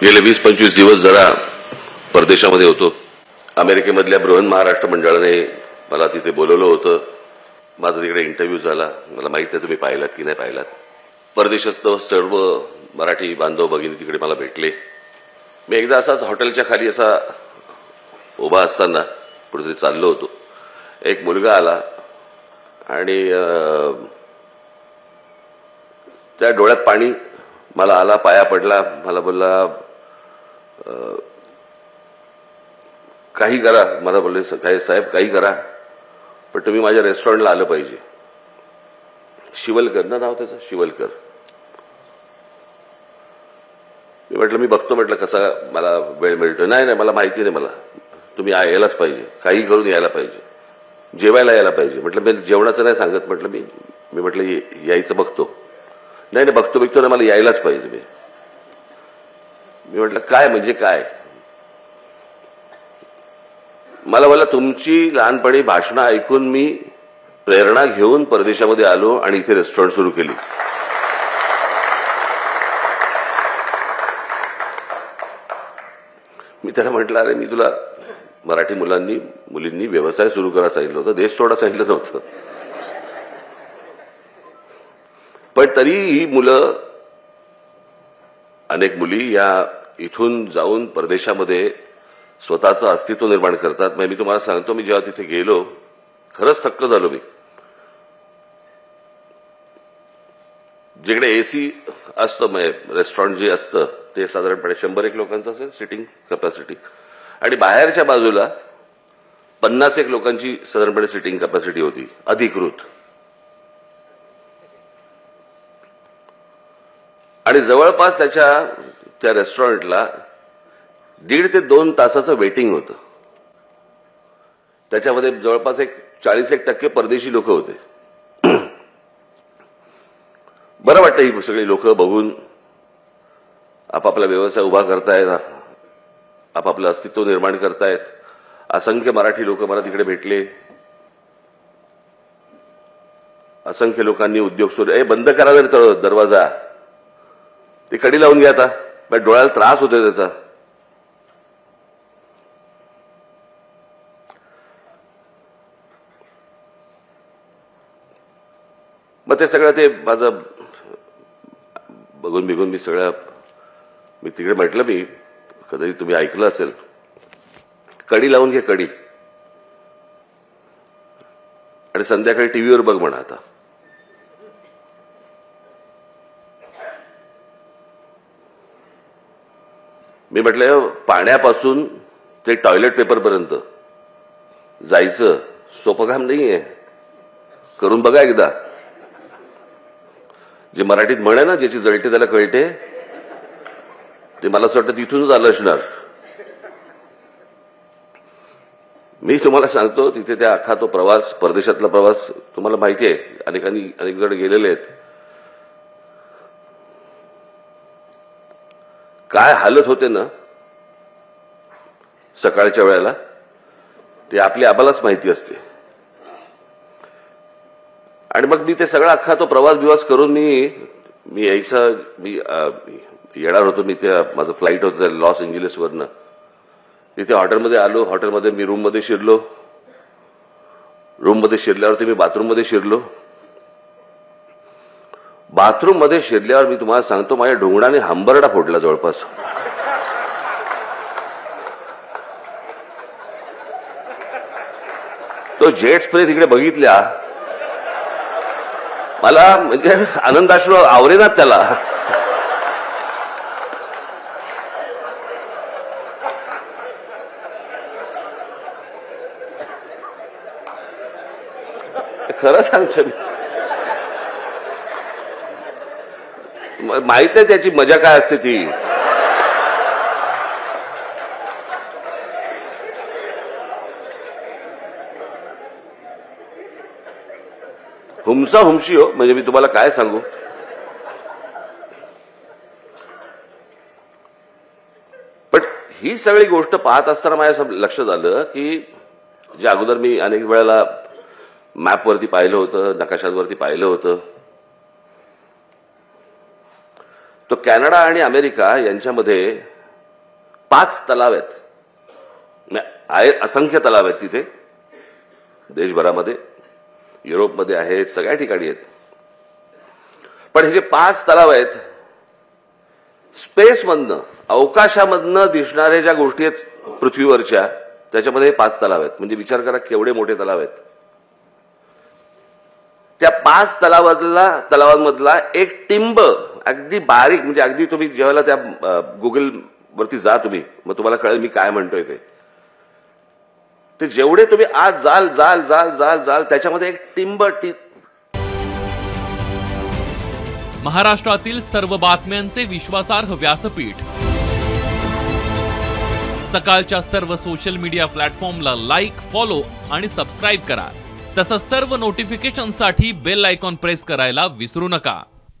गेले 20-25 दिवस जरा परदेशामध्ये होतो. अमेरिकेमधल्या बृहन महाराष्ट्र मंडळाने मला तिथे बोलवलं होतं. माझा तिकडे इंटरव्ह्यू झाला. मला माहित नाही तुम्ही पाहिलात की नाही पाहिलात. परदेशस्थ सर्व मराठी बांधव भगिनी तिकडे मला भेटले. मी एकदा असाच हॉटेलच्या खाली असा उभा असताना कुठेतरी चाललो होतो. एक मुलगा आला आणि त्या डोळ्यात पाणी मला आला, पाया पडला. मला बोलला काही करा. मला बोलले काही साहेब काही करा पण तुम्ही माझ्या रेस्टॉरंटला आलं पाहिजे. शिवलकर ना नाव त्याचं, शिवलकर. मी म्हटलं मी बघतो. म्हटलं कसा मला वेळ मिळतो. नाही नाही मला माहिती नाही. मला तुम्ही यायलाच पाहिजे, काही करून यायला पाहिजे, जेवायला यायला पाहिजे. म्हटलं मी जेवणाचं नाही सांगत. म्हटलं मी म्हटलं यायचं बघतो. नाही नाही बघतो ना मला यायलाच पाहिजे. मी म्हटलं काय म्हणजे काय. मला बोलला तुमची लहानपणी भाषणं ऐकून मी प्रेरणा घेऊन परदेशामध्ये आलो आणि इथे रेस्टॉरंट सुरू केली. मी त्याला म्हटलं अरे मी तुला मराठी मुलींनी व्यवसाय सुरू करायला सांगितलं होतं, देश सोडा सांगितलं नव्हतं. पण तरी ही मुलं, अनेक मुली या इथून जाऊन परदेशामध्ये स्वतःचं अस्तित्व निर्माण करतात. मी तुम्हाला सांगतो, मी जेव्हा तिथे गेलो खरंच थक्क झालो. मी जिकडे एसी असतं रेस्टॉरंट जे असतं ते साधारणपणे 100 लोकांचं असेल सिटिंग कॅपॅसिटी आणि बाहेरच्या बाजूला 50 लोकांची साधारणपणे सिटिंग कॅपॅसिटी होती अधिकृत. आणि जवळपास त्या रेस्टॉरंटला 1.5 ते 2 तासाचं वेटिंग होतं. त्याच्यामध्ये जवळपास 40% परदेशी लोक होते. बरं वाटतं ही सगळी लोक बघून. आपापला व्यवसाय उभा करतायत, आपापलं अस्तित्व निर्माण करतायत. असंख्य मराठी लोक मला तिकडे भेटले. असंख्य लोकांनी उद्योग सुरू. बंद करा जर दरवाजा, ते कडी लावून घ्या. आता पण डोळ्याला त्रास होतोय त्याचा. मग ते सगळं ते माझं बघून मी तिकडे म्हटलं मी कधी तुम्ही ऐकलं असेल कडी लावून घे कडी आणि संध्याकाळी टीव्हीवर बघ म्हणा. आता मी म्हटलं पाण्यापासून ते टॉयलेट पेपरपर्यंत जायचं सोपं काम नाहीये. करून बघा एकदा. जे मराठीत म्हणे ना ज्याची जळते त्याला कळते, ते मला असं वाटतं तिथूनच आलं असणार. मी तुम्हाला सांगतो तिथे त्या अख्खा तो प्रवास, परदेशातला प्रवास तुम्हाला माहिती आहे. अनेक जण गेलेले आहेत. काय हालत होते ना सकाळच्या वेळेला ते आपल्या आबालाच माहिती असते. आणि मग मी ते सगळा अख्खा तो प्रवास करून मी येणार होतो. मी त्या माझं फ्लाईट होतं लॉस एंजेलिसवरनं. तिथे हॉटेलमध्ये आलो. हॉटेलमध्ये मी रूममध्ये शिरलो. रूममध्ये शिरल्यावरती मी बाथरूममध्ये शिरलो. बाथरूममध्ये शिरल्यावर मी तुम्हाला सांगतो माझ्या ढोंगणाने हंबरडा फोडला जवळपास. तो जेट स्प्रे तिकडे बघितल्या मला म्हणजे आनंदाश्रू आवरेनात त्याला. खरं सांगतो मी. माहित नाही त्याची मजा काय असते ती. हुमसा हुमशी हो. म्हणजे मी तुम्हाला काय सांगू. पण ही सगळी गोष्ट पाहत असताना माझ्या लक्षात आलं की जे अगोदर मी अनेक वेळेला मॅपवरती पाहिलं होतं, नकाशांवरती पाहिलं होतं, तो कॅनडा आणि अमेरिका यांच्यामध्ये 5 तलाव आहेत, असंख्य तलाव आहेत तिथे देशभरामध्ये, युरोपमध्ये आहेत, सगळ्या ठिकाणी आहेत. पण हे जे 5 तलाव आहेत, स्पेसमधनं, अवकाशामधनं दिसणाऱ्या ज्या गोष्टी आहेत पृथ्वीवरच्या, त्याच्यामध्ये 5 तलाव आहेत. म्हणजे विचार करा केवढे मोठे तलाव आहेत. त्या 5 तलावांमधला एक टिंब अगदी बारीक, म्हणजे अगदी तुम्ही जेव्हा त्या गुगल वरती जा तुम्ही, मग तुम्हाला कळेल मी काय म्हणतोय ते जेवढे तुम्ही आज जाल जाल जाल जाल जाल त्याच्यामध्ये एक टिंब. महाराष्ट्रातील सर्व बातम्यांचे विश्वासार्ह व्यासपीठ, सकाळच्या सर्व सोशल मीडिया प्लॅटफॉर्मला लाईक, फॉलो आणि सबस्क्राईब करा. तसंच सर्व नोटिफिकेशनसाठी बेल आयकॉन प्रेस करायला विसरू नका.